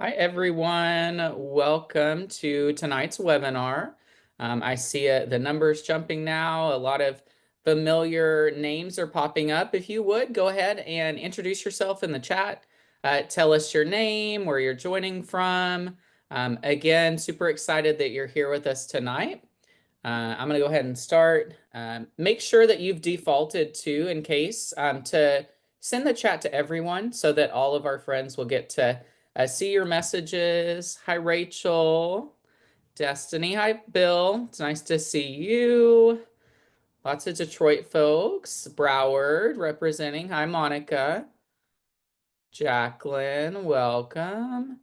Hi, everyone. Welcome to tonight's webinar. I see the numbers jumping now. A lot of familiar names are popping up. If you would, go ahead and introduce yourself in the chat. Tell us your name, where you're joining from. Again, super excited that you're here with us tonight. I'm going to go ahead and start. Make sure that you've defaulted to, in case, to send the chat to everyone so that all of our friends will get to see your messages. Hi, Rachel. Destiny. Hi, Bill. It's nice to see you. Lots of Detroit folks. Broward representing. Hi, Monica. Jacqueline, welcome.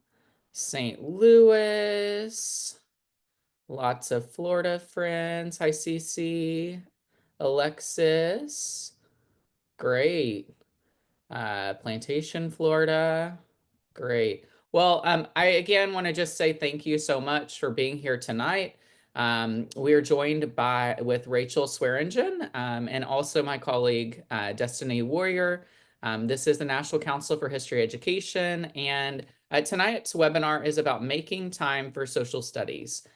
St. Louis. Lots of Florida friends. Hi, Cece. Alexis. Great. Plantation, Florida. Great. Well, I again want to just say thank you so much for being here tonight. We are joined with Rachel Swearingen and also my colleague Destiny Warrior. This is the National Council for History Education, and tonight's webinar is about making time for social studies.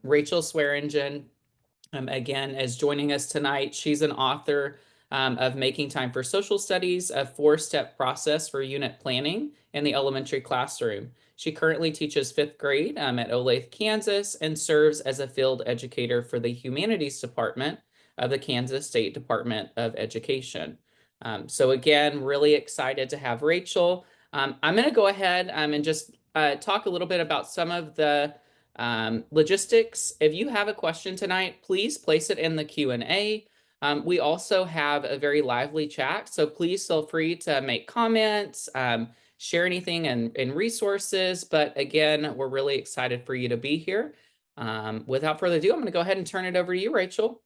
Rachel Swearingen again is joining us tonight. She's an author of Making Time for Social Studies, a 4-step process for unit planning in the elementary classroom. She currently teaches 5th grade at Olathe, Kansas, and serves as a field educator for the Humanities Department of the Kansas State Department of Education. So again, really excited to have Rachel. I'm going to go ahead and just talk a little bit about some of the logistics. If you have a question tonight, please place it in the Q&A. We also have a very lively chat, so please feel free to make comments, share anything and resources. But again, we're really excited for you to be here. Without further ado, I'm going to go ahead and turn it over to you, Rachel.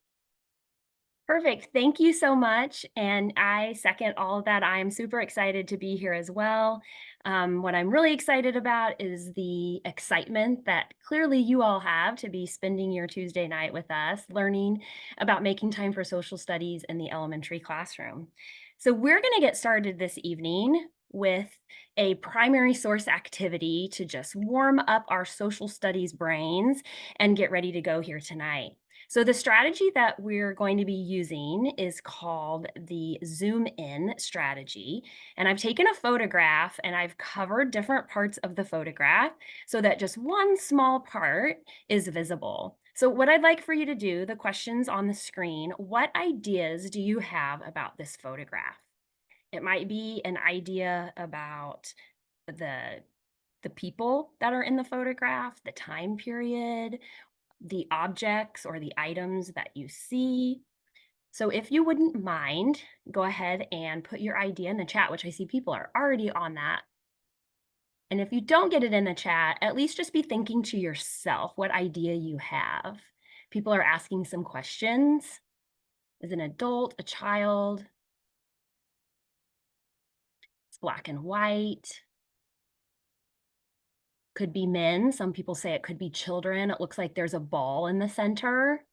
Perfect. Thank you so much. And I second all of that. I am super excited to be here as well. What I'm really excited about is the excitement that clearly you all have to be spending your Tuesday night with us, learning about making time for social studies in the elementary classroom. So we're going to get started this evening with a primary source activity to just warm up our social studies brains and get ready to go here tonight. So the strategy that we're going to be using is called the zoom in strategy. And I've taken a photograph and I've covered different parts of the photograph so that just one small part is visible. So what I'd like for you to do, the questions on the screen, what ideas do you have about this photograph? It might be an idea about the the people that are in the photograph, the time period, the objects or the items that you see. So if you wouldn't mind, go ahead and put your idea in the chat, which I see people are already on that. And if you don't get it in the chat, at least just be thinking to yourself what idea you have. People are asking some questions. Is an adult, a child? It's black and white. Could be men. Some people say it could be children. It looks like there's a ball in the center.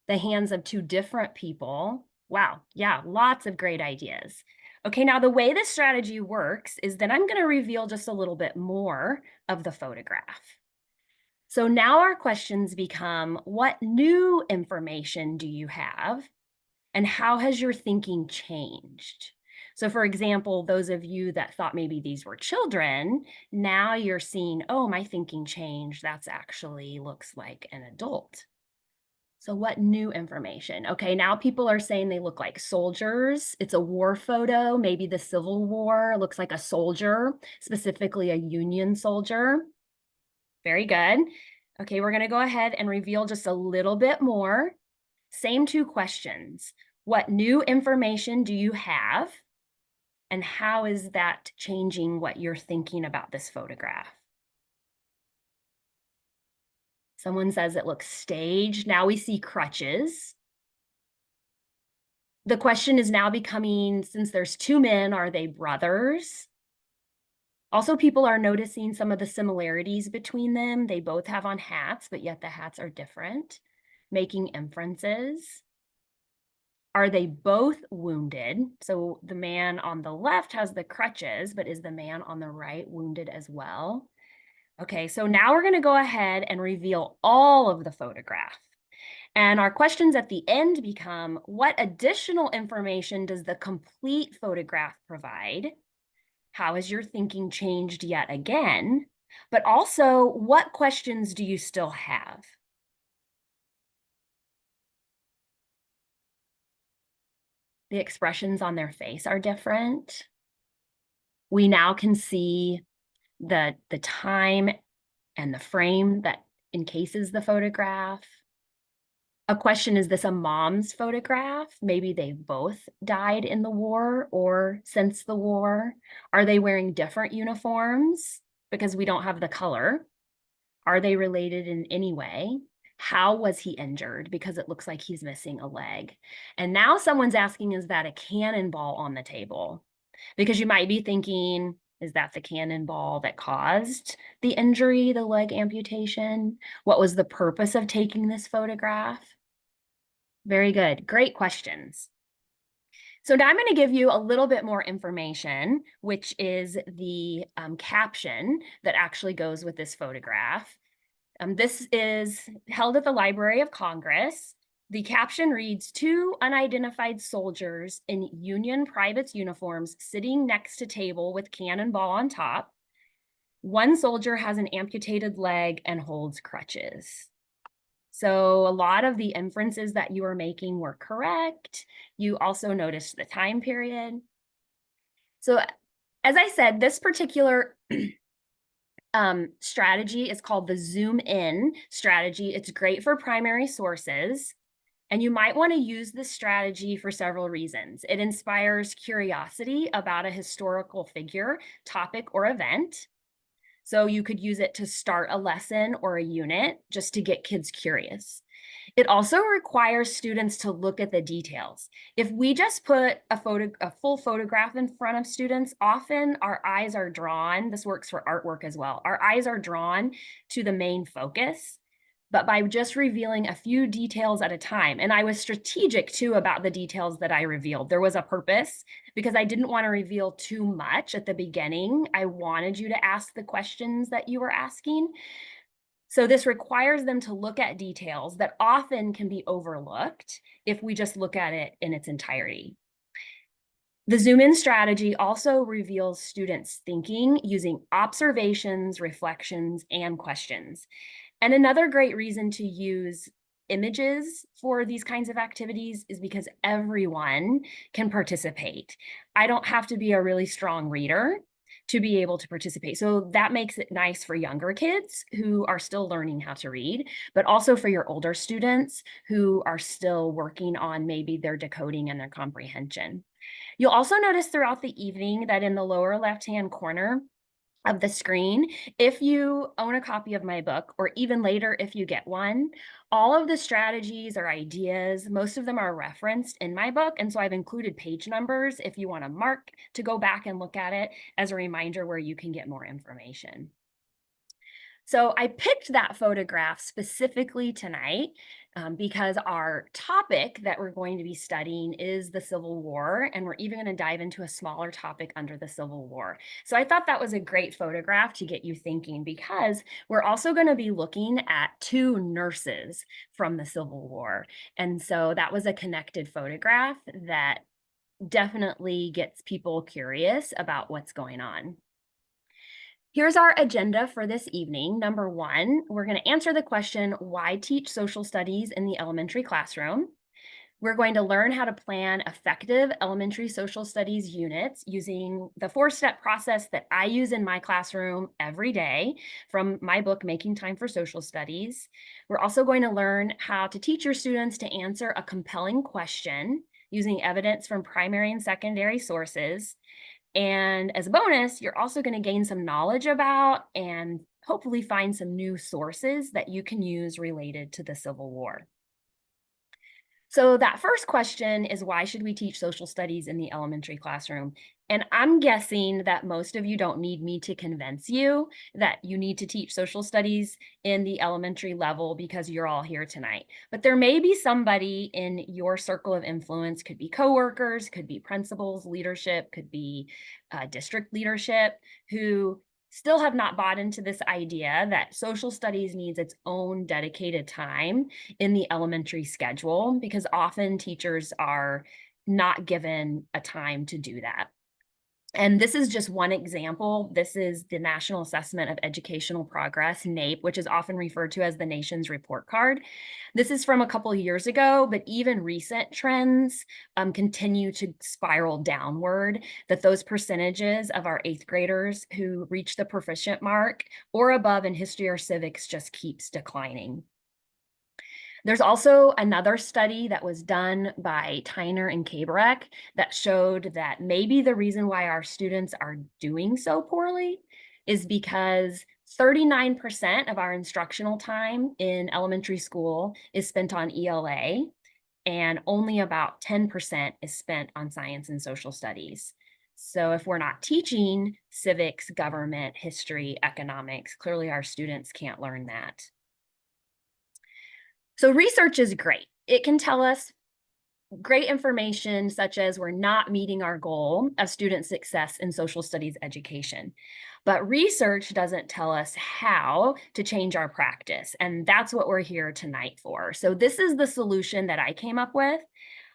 The hands of 2 different people. Wow, yeah, lots of great ideas. Okay, now the way this strategy works is that I'm gonna reveal just a little bit more of the photograph. So now our questions become, what new information do you have? And how has your thinking changed? So for example, those of you that thought maybe these were children, now you're seeing, oh, my thinking changed. That's actually looks like an adult. So what new information? Okay, now people are saying they look like soldiers. It's a war photo, maybe the Civil War looks like a soldier, specifically a Union soldier. Very good. Okay, we're gonna go ahead and reveal just a little bit more. Same 2 questions. What new information do you have? And how is that changing what you're thinking about this photograph? Someone says it looks staged. Now we see crutches. The question is now becoming, since there's 2 men, are they brothers? Also, people are noticing some of the similarities between them. They both have on hats, but yet the hats are different, making inferences. Are they both wounded? So the man on the left has the crutches, but is the man on the right wounded as well? Okay, so now we're going to go ahead and reveal all of the photograph. And our questions at the end become, what additional information does the complete photograph provide? How has your thinking changed yet again? But also, what questions do you still have? The expressions on their face are different. We now can see the time and the frame that encases the photograph. A question, is this a mom's photograph? Maybe they've both died in the war or since the war. Are they wearing different uniforms because we don't have the color? Are they related in any way? How was he injured? Because it looks like he's missing a leg. And now someone's asking, is that a cannonball on the table? Because you might be thinking, is that the cannonball that caused the injury, the leg amputation? What was the purpose of taking this photograph? Very good. Great questions. So now I'm going to give you a little bit more information, which is the caption that actually goes with this photograph. This is held at the Library of Congress. The caption reads, two unidentified soldiers in Union privates uniforms sitting next to table with cannonball on top. One soldier has an amputated leg and holds crutches. So a lot of the inferences that you were making were correct. You also noticed the time period. So as I said, this particular strategy is called the zoom in strategy. It's great for primary sources. And you might want to use this strategy for several reasons. It inspires curiosity about a historical figure, topic, or event. So you could use it to start a lesson or a unit just to get kids curious. It also requires students to look at the details. If we just put a full photograph in front of students, often our eyes are drawn, this works for artwork as well, our eyes are drawn to the main focus. But by just revealing a few details at a time, and I was strategic too about the details that I revealed. There was a purpose because I didn't want to reveal too much at the beginning. I wanted you to ask the questions that you were asking. So this requires them to look at details that often can be overlooked if we just look at it in its entirety. The zoom in strategy also reveals students' thinking using observations, reflections, and questions. And another great reason to use images for these kinds of activities is because everyone can participate. I don't have to be a really strong reader to be able to participate. So that makes it nice for younger kids who are still learning how to read, but also for your older students who are still working on maybe their decoding and their comprehension. You'll also notice throughout the evening that in the lower left-hand corner of the screen, if you own a copy of my book, or even later if you get one, all of the strategies or ideas, most of them are referenced in my book. And so I've included page numbers if you want to mark to go back and look at it as a reminder where you can get more information. So I picked that photograph specifically tonight because our topic that we're going to be studying is the Civil War, and we're even going to dive into a smaller topic under the Civil War. So I thought that was a great photograph to get you thinking, because we're also going to be looking at two nurses from the Civil War. And so that was a connected photograph that definitely gets people curious about what's going on. Here's our agenda for this evening. Number one, we're going to answer the question, why teach social studies in the elementary classroom? We're going to learn how to plan effective elementary social studies units using the 4-step process that I use in my classroom every day from my book, Making Time for Social Studies. We're also going to learn how to teach your students to answer a compelling question using evidence from primary and secondary sources. And as a bonus, you're also going to gain some knowledge about and hopefully find some new sources that you can use related to the Civil War. So that first question is, why should we teach social studies in the elementary classroom? And I'm guessing that most of you don't need me to convince you that you need to teach social studies in the elementary level because you're all here tonight. But there may be somebody in your circle of influence, could be coworkers, could be principals, leadership, could be district leadership, who still have not bought into this idea that social studies needs its own dedicated time in the elementary schedule, because often teachers are not given a time to do that. And this is just one example. This is the National Assessment of Educational Progress, NAEP, which is often referred to as the nation's report card. This is from a couple of years ago, but even recent trends continue to spiral downward, that those percentages of our 8th graders who reach the proficient mark or above in history or civics just keeps declining. There's also another study that was done by Tyner and Kabarek that showed that maybe the reason why our students are doing so poorly is because 39% of our instructional time in elementary school is spent on ELA, and only about 10% is spent on science and social studies. So if we're not teaching civics, government, history, economics, clearly our students can't learn that. So research is great. It can tell us great information, such as we're not meeting our goal of student success in social studies education. But research doesn't tell us how to change our practice. And that's what we're here tonight for. So this is the solution that I came up with.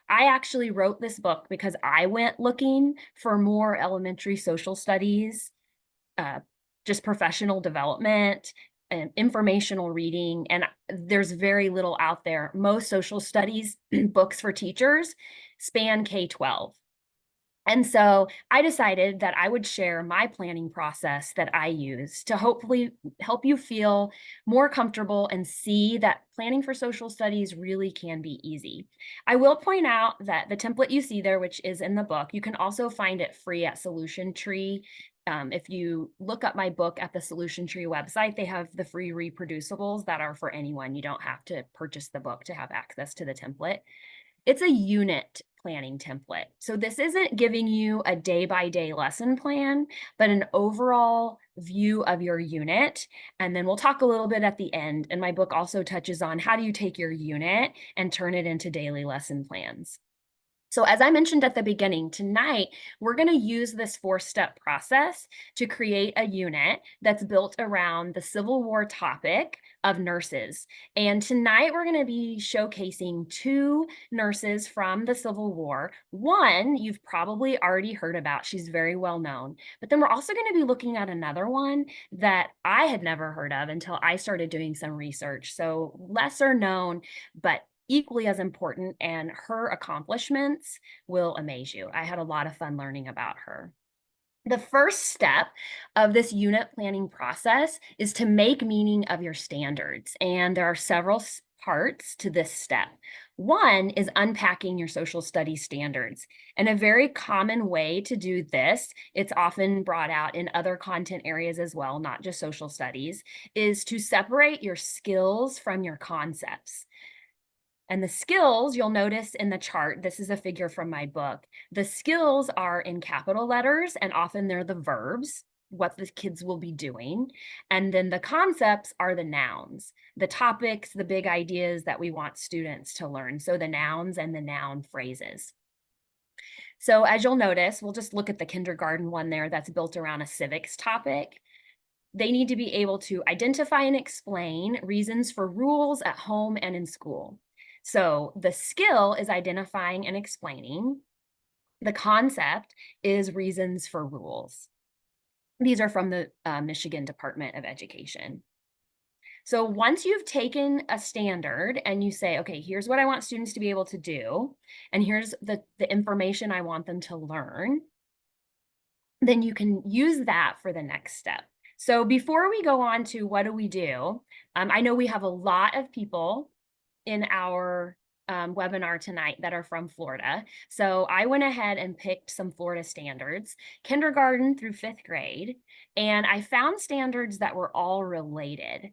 I actually wrote this book because I went looking for more elementary social studies, just professional development and informational reading, and there's very little out there. Most social studies books for teachers span K-12. And so I decided that I would share my planning process that I use to hopefully help you feel more comfortable and see that planning for social studies really can be easy. I will point out that the template you see there, which is in the book, you can also find it free at Solution Tree. If you look up my book at the Solution Tree website, they have the free reproducibles that are for anyone. You don't have to purchase the book to have access to the template. It's a unit planning template. So this isn't giving you a day-by-day lesson plan, but an overall view of your unit. And then we'll talk a little bit at the end. And my book also touches on how do you take your unit and turn it into daily lesson plans. So as I mentioned at the beginning, tonight, we're going to use this 4-step process to create a unit that's built around the Civil War topic of nurses. And tonight, we're going to be showcasing 2 nurses from the Civil War. One you've probably already heard about. She's very well known. But then we're also going to be looking at another one that I had never heard of until I started doing some research. So lesser known, but equally as important, and her accomplishments will amaze you. I had a lot of fun learning about her. The first step of this unit planning process is to make meaning of your standards, and there are several parts to this step. One is unpacking your social studies standards. And a very common way to do this, it's often brought out in other content areas as well, not just social studies, is to separate your skills from your concepts. And the skills, you'll notice in the chart, this is a figure from my book. The skills are in capital letters, and often they're the verbs, what the kids will be doing. And then the concepts are the nouns, the topics, the big ideas that we want students to learn. So the nouns and the noun phrases. So as you'll notice, we'll just look at the kindergarten one there that's built around a civics topic. They need to be able to identify and explain reasons for rules at home and in school. So the skill is identifying and explaining. The concept is reasons for rules. These are from the Michigan Department of Education. So once you've taken a standard and you say, okay, here's what I want students to be able to do, and here's the information I want them to learn, then you can use that for the next step. So before we go on to what do we do, I know we have a lot of people in our webinar tonight that are from Florida. So I went ahead and picked some Florida standards, kindergarten through 5th grade, and I found standards that were all related.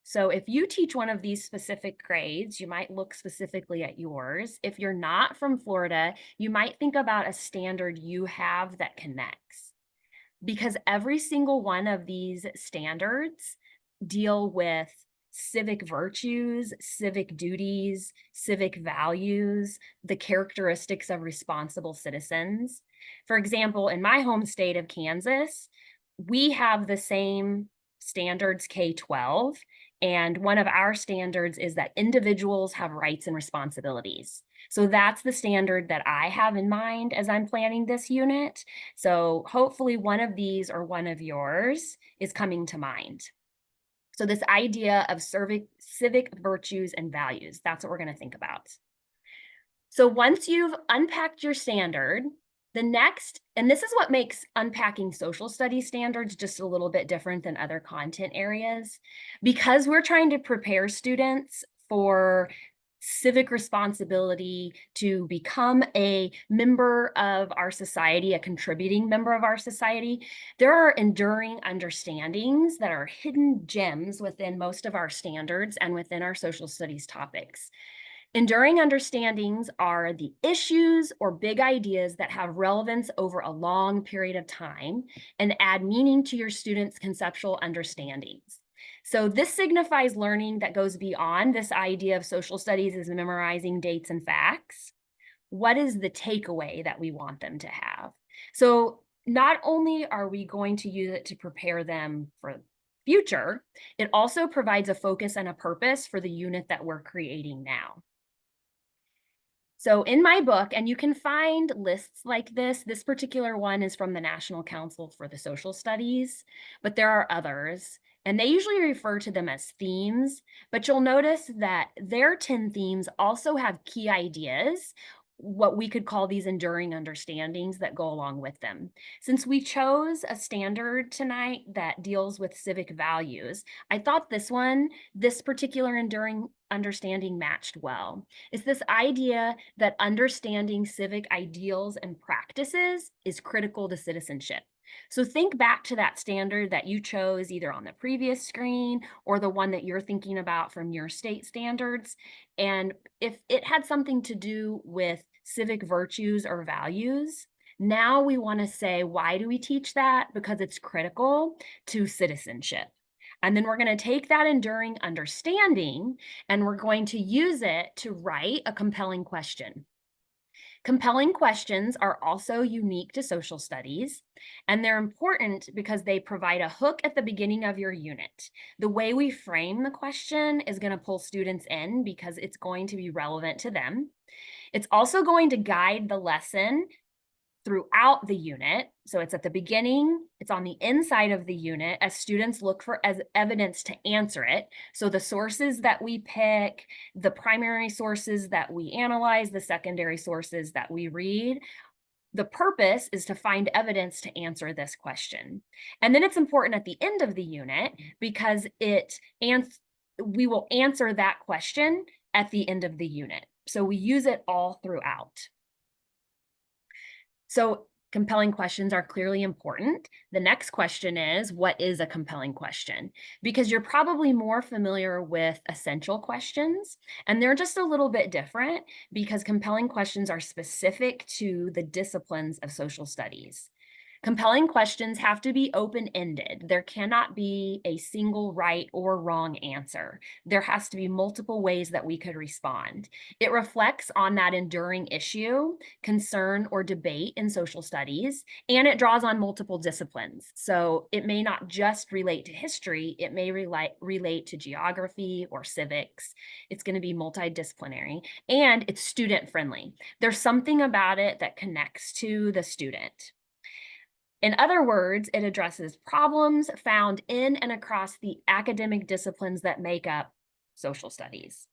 So if you teach one of these specific grades, you might look specifically at yours. If you're not from Florida, you might think about a standard you have that connects, because every single one of these standards deal with civic virtues, civic duties, civic values, the characteristics of responsible citizens. For example, in my home state of Kansas, we have the same standards K-12, and one of our standards is that individuals have rights and responsibilities. So that's the standard that I have in mind as I'm planning this unit. So hopefully one of these or one of yours is coming to mind. So this idea of civic virtues and values, that's what we're going to think about. So once you've unpacked your standard, the next, and this is what makes unpacking social studies standards just a little bit different than other content areas, because we're trying to prepare students for civic responsibility to become a member of our society, a contributing member of our society. There are enduring understandings that are hidden gems within most of our standards and within our social studies topics. Enduring understandings are the issues or big ideas that have relevance over a long period of time and add meaning to your students' conceptual understandings. So this signifies learning that goes beyond this idea of social studies as memorizing dates and facts. What is the takeaway that we want them to have? So not only are we going to use it to prepare them for future, it also provides a focus and a purpose for the unit that we're creating now. So in my book, and you can find lists like this particular one is from the National Council for the Social Studies, but there are others, and they usually refer to them as themes, but you'll notice that their 10 themes also have key ideas, what we could call these enduring understandings that go along with them. Since we chose a standard tonight that deals with civic values, I thought this particular enduring understanding matched well. It's this idea that understanding civic ideals and practices is critical to citizenship. So think back to that standard that you chose either on the previous screen or the one that you're thinking about from your state standards. And if it had something to do with civic virtues or values, now we want to say, why do we teach that? Because it's critical to citizenship. And then we're going to take that enduring understanding and we're going to use it to write a compelling question. Compelling questions are also unique to social studies, and they're important because they provide a hook at the beginning of your unit. The way we frame the question is going to pull students in because it's going to be relevant to them. It's also going to guide the lesson throughout the unit. So it's at the beginning, it's on the inside of the unit as students look for as evidence to answer it. So the sources that we pick, the primary sources that we analyze, the secondary sources that we read, the purpose is to find evidence to answer this question. And then it's important at the end of the unit because we will answer that question at the end of the unit. So we use it all throughout. So compelling questions are clearly important. The next question is, what is a compelling question? Because you're probably more familiar with essential questions, and they're just a little bit different because compelling questions are specific to the disciplines of social studies. Compelling questions have to be open-ended. There cannot be a single right or wrong answer. There has to be multiple ways that we could respond. It reflects on that enduring issue, concern, or debate in social studies, and it draws on multiple disciplines. So it may not just relate to history, it may relate to geography or civics. It's going to be multidisciplinary, and it's student-friendly. There's something about it that connects to the student. In other words, it addresses problems found in and across the academic disciplines that make up social studies.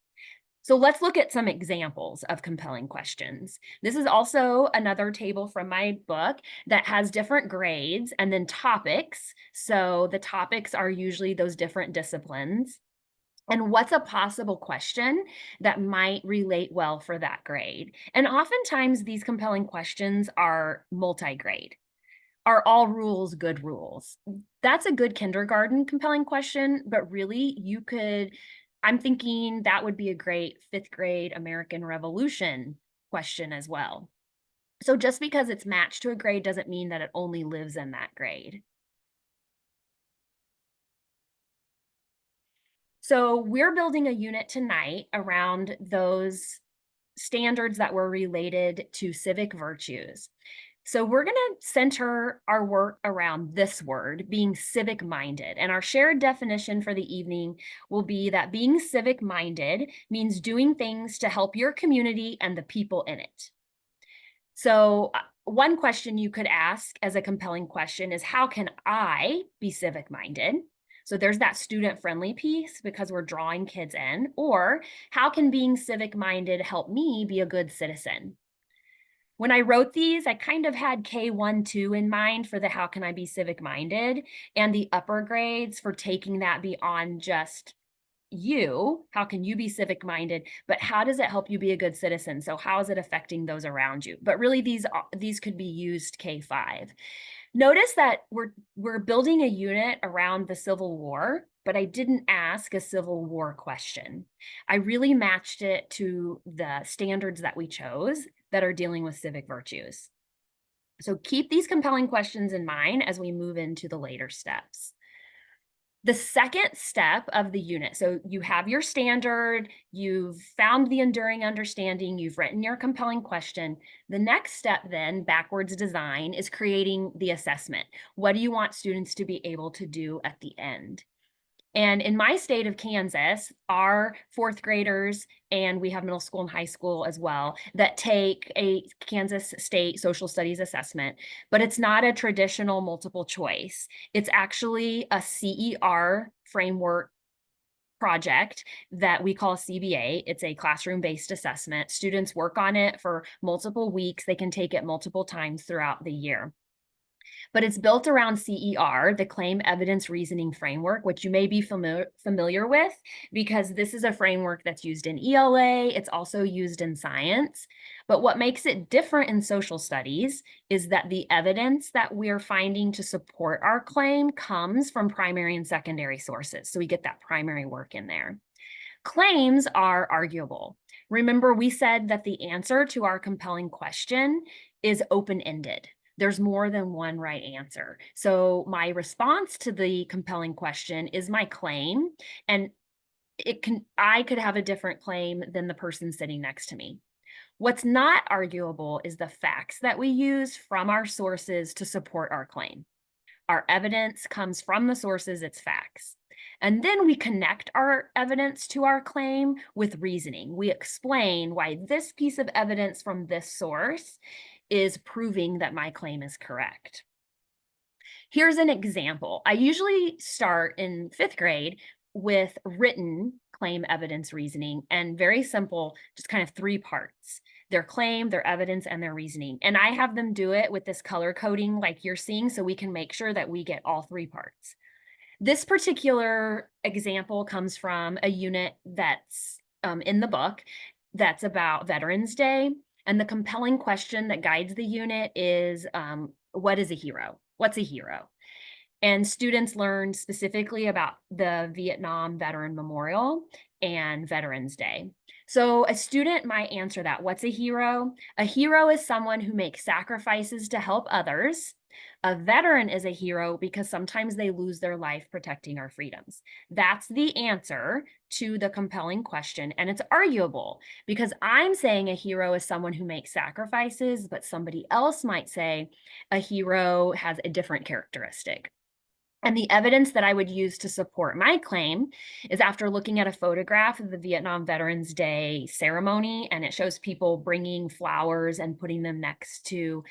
So let's look at some examples of compelling questions. This is also another table from my book that has different grades and then topics. So the topics are usually those different disciplines. And what's a possible question that might relate well for that grade? And oftentimes these compelling questions are multi-grade. Are all rules good rules? That's a good kindergarten compelling question, but really I'm thinking that would be a great 5th grade American Revolution question as well. So just because it's matched to a grade doesn't mean that it only lives in that grade. So we're building a unit tonight around those standards that were related to civic virtues. So we're going to center our work around this word, being civic-minded. And our shared definition for the evening will be that being civic-minded means doing things to help your community and the people in it. So one question you could ask as a compelling question is, how can I be civic-minded? So there's that student-friendly piece because we're drawing kids in. Or how can being civic-minded help me be a good citizen? When I wrote these, I kind of had K1, 2 in mind for the how can I be civic minded, and the upper grades for taking that beyond just you. How can you be civic minded? But how does it help you be a good citizen? So how is it affecting those around you? But really, these could be used K5. Notice that we're building a unit around the Civil War, but I didn't ask a Civil War question. I really matched it to the standards that we chose that are dealing with civic virtues. So keep these compelling questions in mind as we move into the later steps. The second step of the unit, so you have your standard, you've found the enduring understanding, you've written your compelling question. The next step then, backwards design, is creating the assessment. What do you want students to be able to do at the end? And in my state of Kansas, our fourth graders, and we have middle school and high school as well, that take a Kansas State social studies assessment, but it's not a traditional multiple choice. It's actually a CER framework project that we call CBA. It's a classroom-based assessment. Students work on it for multiple weeks. They can take it multiple times throughout the year. But it's built around CER, the Claim Evidence Reasoning Framework, which you may be familiar with because this is a framework that's used in ELA. It's also used in science. But what makes it different in social studies is that the evidence that we're finding to support our claim comes from primary and secondary sources. So we get that primary work in there. Claims are arguable. Remember, we said that the answer to our compelling question is open-ended. There's more than one right answer. So my response to the compelling question is my claim, and I could have a different claim than the person sitting next to me. What's not arguable is the facts that we use from our sources to support our claim. Our evidence comes from the sources, it's facts. And then we connect our evidence to our claim with reasoning. We explain why this piece of evidence from this source is proving that my claim is correct. Here's an example. I usually start in fifth grade with written claim evidence reasoning, and very simple, just kind of three parts: their claim, their evidence, and their reasoning. And I have them do it with this color coding like you're seeing, so we can make sure that we get all three parts. This particular example comes from a unit that's in the book that's about Veterans Day. And the compelling question that guides the unit is, what is a hero? What's a hero? And students learned specifically about the Vietnam Veteran Memorial and Veterans Day. So a student might answer that. What's a hero? A hero is someone who makes sacrifices to help others. A veteran is a hero because sometimes they lose their life protecting our freedoms. That's the answer to the compelling question. And it's arguable because I'm saying a hero is someone who makes sacrifices, but somebody else might say a hero has a different characteristic. And the evidence that I would use to support my claim is after looking at a photograph of the Vietnam Veterans Day ceremony, and it shows people bringing flowers and putting them next to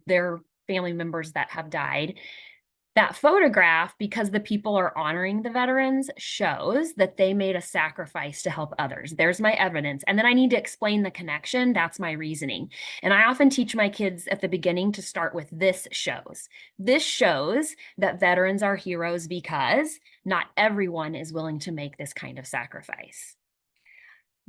their family members that have died. That photograph, because the people are honoring the veterans, shows that they made a sacrifice to help others. There's my evidence. And then I need to explain the connection. That's my reasoning. And I often teach my kids at the beginning to start with this shows. This shows that veterans are heroes because not everyone is willing to make this kind of sacrifice.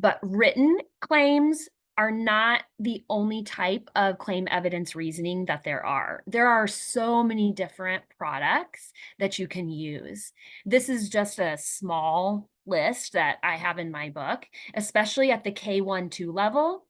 But written claims are not the only type of claim evidence reasoning that there are. There are so many different products that you can use. This is just a small list that I have in my book, especially at the K1, 2 level.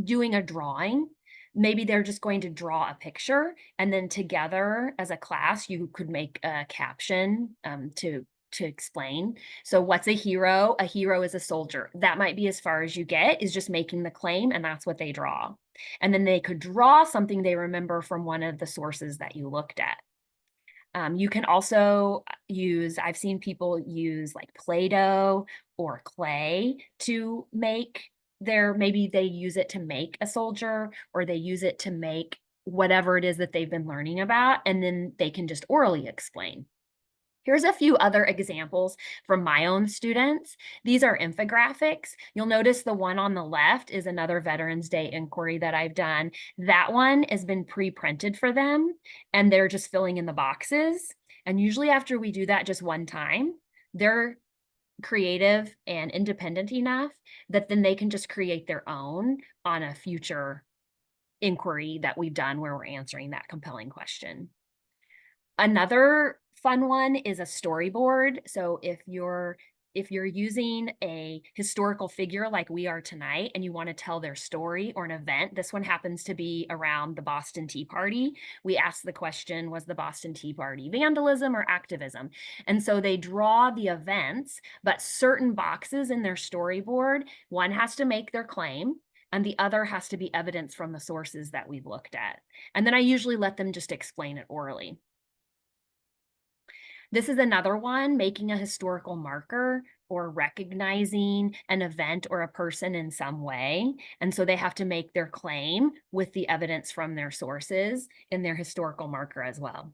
Doing a drawing. Maybe they're just going to draw a picture, and then together as a class, you could make a caption to to explain. So what's a hero? A hero is a soldier. That might be as far as you get, is just making the claim, and that's what they draw. And then they could draw something they remember from one of the sources that you looked at. You can also use, I've seen people use like Play-Doh or clay to make maybe they use it to make a soldier, or they use it to make whatever it is that they've been learning about, and then they can just orally explain. Here's a few other examples from my own students. These are infographics. You'll notice the one on the left is another Veterans Day inquiry that I've done. That one has been pre-printed for them, and they're just filling in the boxes. And usually after we do that just one time, they're creative and independent enough that then they can just create their own on a future inquiry that we've done where we're answering that compelling question. Another fun one is a storyboard. So if you're using a historical figure like we are tonight, and you want to tell their story or an event, this one happens to be around the Boston Tea Party. We asked the question, was the Boston Tea Party vandalism or activism? And so they draw the events, but certain boxes in their storyboard, one has to make their claim, and the other has to be evidence from the sources that we've looked at. And then I usually let them just explain it orally. This is another one, making a historical marker or recognizing an event or a person in some way. And so they have to make their claim with the evidence from their sources in their historical marker as well.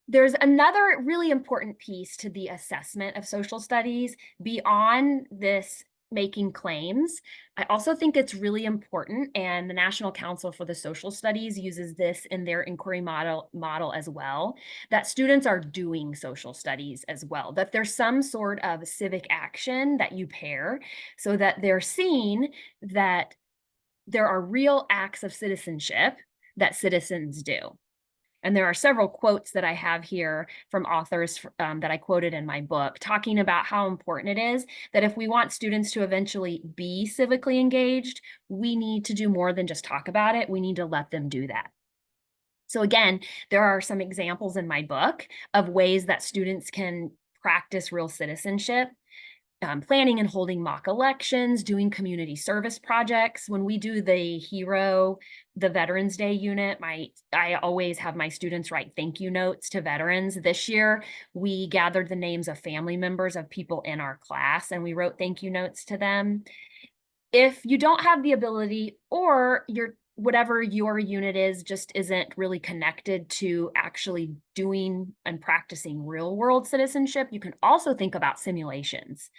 There's another really important piece to the assessment of social studies beyond this making claims. I also think it's really important, and the National Council for the Social Studies uses this in their inquiry model as well, that students are doing social studies as well, that there's some sort of civic action that you pair so that they're seeing that there are real acts of citizenship that citizens do. And there are several quotes that I have here from authors that I quoted in my book, talking about how important it is that if we want students to eventually be civically engaged, we need to do more than just talk about it. We need to let them do that. So again, there are some examples in my book of ways that students can practice real citizenship. Planning and holding mock elections, doing community service projects. When we do the Veterans Day unit, I always have my students write thank you notes to veterans. This year, we gathered the names of family members of people in our class, and we wrote thank you notes to them. If you don't have the ability, or whatever your unit is just isn't really connected to actually doing and practicing real world citizenship, you can also think about simulations.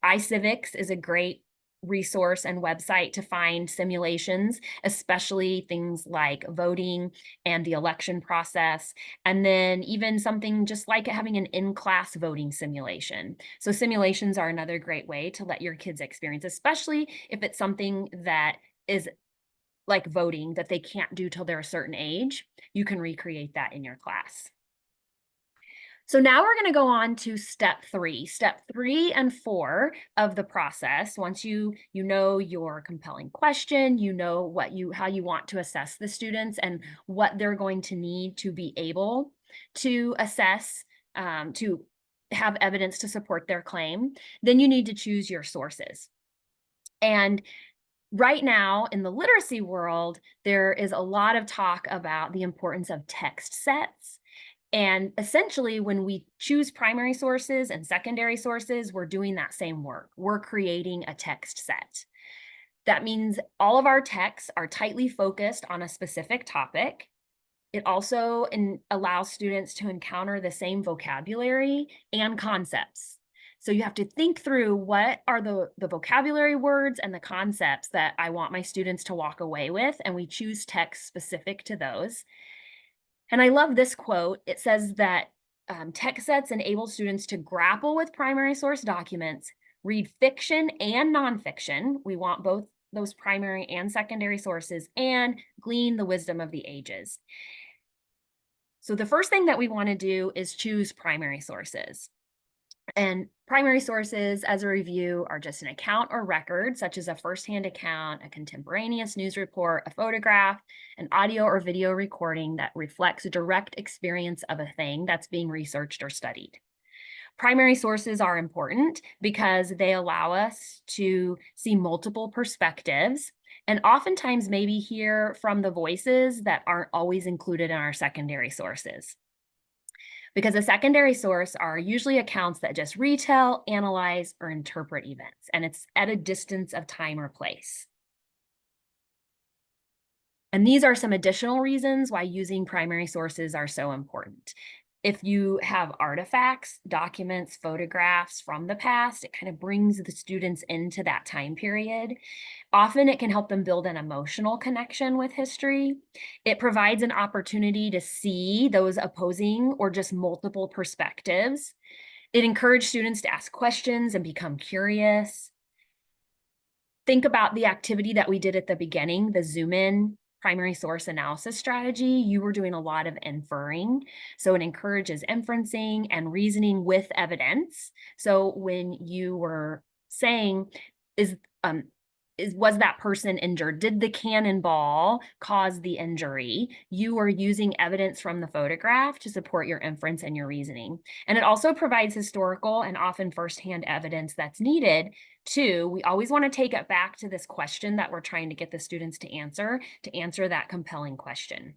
iCivics is a great resource and website to find simulations, especially things like voting and the election process, and then even something just like having an in-class voting simulation. So simulations are another great way to let your kids experience, especially if it's something that is like voting that they can't do till they're a certain age. You can recreate that in your class. So now we're going to go on to step 3. Step 3 and 4 of the process. Once you know your compelling question, you know how you want to assess the students and what they're going to need to be able to assess, to have evidence to support their claim, then you need to choose your sources. And right now in the literacy world, there is a lot of talk about the importance of text sets. And essentially, when we choose primary sources and secondary sources, we're doing that same work. We're creating a text set. That means all of our texts are tightly focused on a specific topic. It also allows students to encounter the same vocabulary and concepts. So you have to think through what are the vocabulary words and the concepts that I want my students to walk away with, and we choose text specific to those. And I love this quote. It says that text sets enable students to grapple with primary source documents, read fiction and nonfiction. We want both those primary and secondary sources, and glean the wisdom of the ages. So the first thing that we want to do is choose primary sources. And Primary sources, as a review, are just an account or record, such as a firsthand account, a contemporaneous news report, a photograph, an audio or video recording that reflects a direct experience of a thing that's being researched or studied. Primary sources are important because they allow us to see multiple perspectives and oftentimes maybe hear from the voices that aren't always included in our secondary sources. Because a secondary source are usually accounts that just retell, analyze, or interpret events, and it's at a distance of time or place. And these are some additional reasons why using primary sources are so important. If you have artifacts, documents, photographs from the past, it kind of brings the students into that time period. Often it can help them build an emotional connection with history. It provides an opportunity to see those opposing or just multiple perspectives. It encourages students to ask questions and become curious. Think about the activity that we did at the beginning, the zoom in primary source analysis strategy. You were doing a lot of inferring. So it encourages inferencing and reasoning with evidence. So when you were saying, was that person injured? Did the cannonball cause the injury? You are using evidence from the photograph to support your inference and your reasoning. And it also provides historical and often firsthand evidence that's needed too. We always want to take it back to this question that we're trying to get the students to answer that compelling question.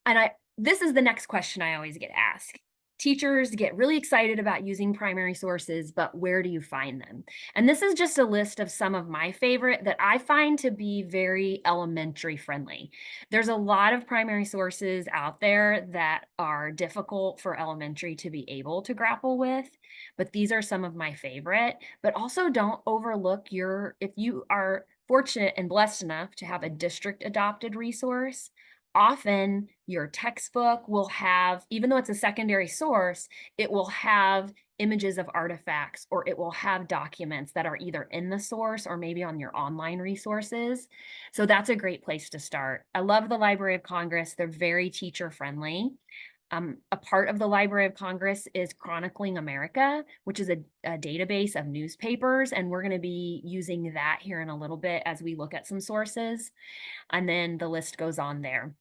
And this is the next question I always get asked. Teachers get really excited about using primary sources, but where do you find them? And this is just a list of some of my favorite that I find to be very elementary friendly. There's a lot of primary sources out there that are difficult for elementary to be able to grapple with, but these are some of my favorite. But also don't overlook if you are fortunate and blessed enough to have a district adopted resource, often your textbook will have, even though it's a secondary source, it will have images of artifacts, or it will have documents that are either in the source or maybe on your online resources. So that's a great place to start. I love the Library of Congress. They're very teacher friendly. A part of the Library of Congress is Chronicling America, which is a database of newspapers, and we're going to be using that here in a little bit as we look at some sources, and then the list goes on there.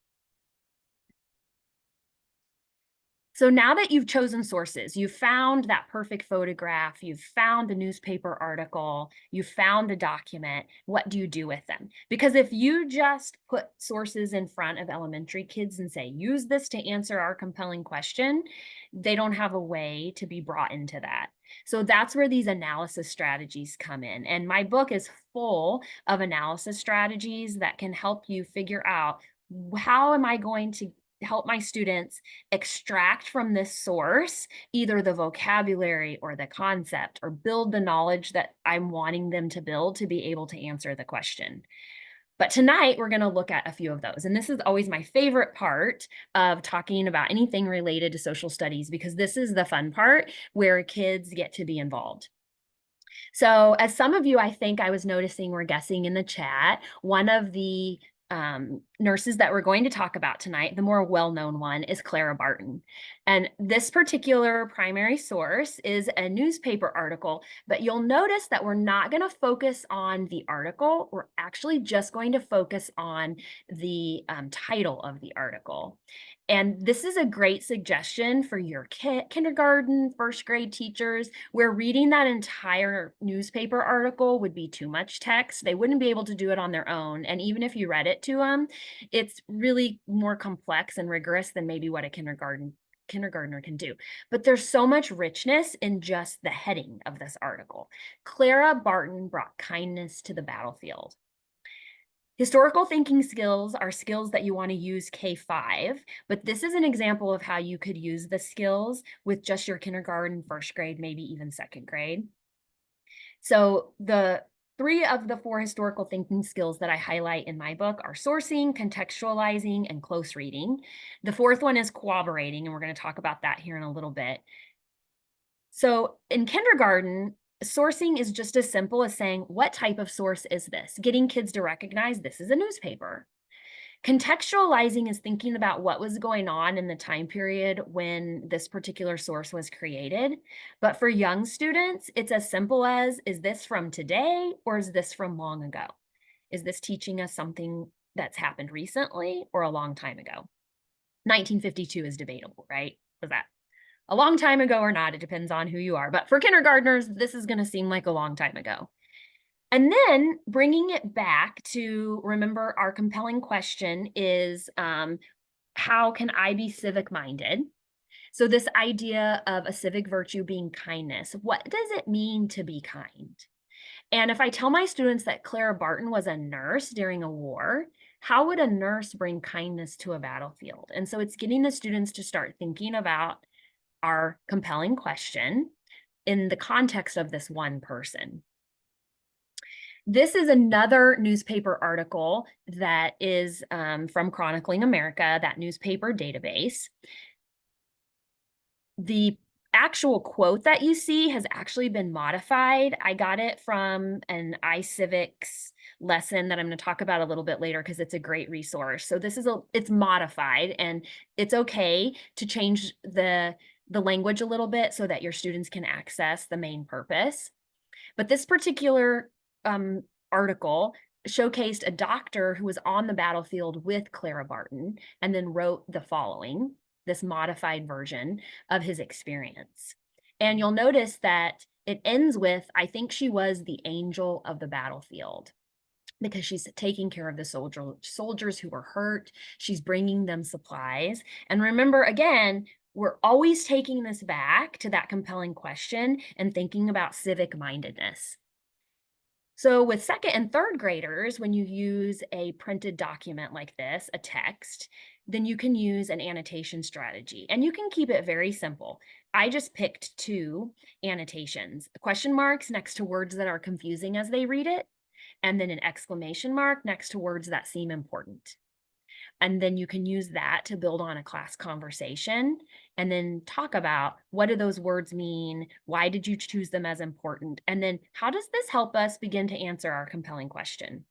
So now that you've chosen sources, you've found that perfect photograph, you've found the newspaper article, you've found a document, what do you do with them? Because if you just put sources in front of elementary kids and say, use this to answer our compelling question, they don't have a way to be brought into that. So that's where these analysis strategies come in. And my book is full of analysis strategies that can help you figure out, how am I going to help my students extract from this source either the vocabulary or the concept, or build the knowledge that I'm wanting them to build to be able to answer the question. But tonight we're going to look at a few of those. And this is always my favorite part of talking about anything related to social studies, because this is the fun part where kids get to be involved. So as some of you, I think I was noticing, were guessing in the chat, one of the nurses that we're going to talk about tonight, the more well-known one, is Clara Barton. And this particular primary source is a newspaper article, but you'll notice that we're not going to focus on the article. We're actually just going to focus on the title of the article. And this is a great suggestion for your kindergarten, first grade teachers, where reading that entire newspaper article would be too much text. They wouldn't be able to do it on their own. And even if you read it to them, it's really more complex and rigorous than maybe what a kindergartner can do. But there's so much richness in just the heading of this article. Clara Barton brought kindness to the battlefield. Historical thinking skills are skills that you want to use K-5, but this is an example of how you could use the skills with just your kindergarten, first grade, maybe even second grade. So the 3 of the 4 historical thinking skills that I highlight in my book are sourcing, contextualizing, and close reading. The 4th one is corroborating, and we're going to talk about that here in a little bit. So in kindergarten, sourcing is just as simple as saying, what type of source is this? Getting kids to recognize this is a newspaper. Contextualizing is thinking about what was going on in the time period when this particular source was created. But for young students, it's as simple as, is this from today or is this from long ago? Is this teaching us something that's happened recently or a long time ago? 1952 is debatable, right? Was that a long time ago or not? It depends on who you are. But for kindergartners, this is going to seem like a long time ago. And then bringing it back to remember our compelling question is, how can I be civic minded? So this idea of a civic virtue being kindness, what does it mean to be kind? And if I tell my students that Clara Barton was a nurse during a war, how would a nurse bring kindness to a battlefield? And so it's getting the students to start thinking about our compelling question in the context of this one person. This is another newspaper article that is from Chronicling America, that newspaper database. The actual quote that you see has actually been modified. I got it from an iCivics lesson that I'm going to talk about a little bit later because it's a great resource. So this is it's modified, and it's okay to change the language a little bit so that your students can access the main purpose. But this particular article showcased a doctor who was on the battlefield with Clara Barton and then wrote the following, this modified version of his experience. And you'll notice that it ends with, I think she was the angel of the battlefield, because she's taking care of the soldiers who were hurt. She's bringing them supplies. And remember, again, we're always taking this back to that compelling question and thinking about civic mindedness. So with second and third graders, when you use a printed document like this, a text, then you can use an annotation strategy, and you can keep it very simple. I just picked 2 annotations, question marks next to words that are confusing as they read it, and then an exclamation mark next to words that seem important. And then you can use that to build on a class conversation and then talk about, what do those words mean? Why did you choose them as important? And then how does this help us begin to answer our compelling question?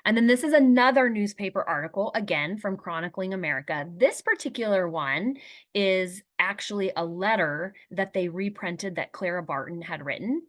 And then this is another newspaper article, again, from Chronicling America. This particular one is actually a letter that they reprinted that Clara Barton had written.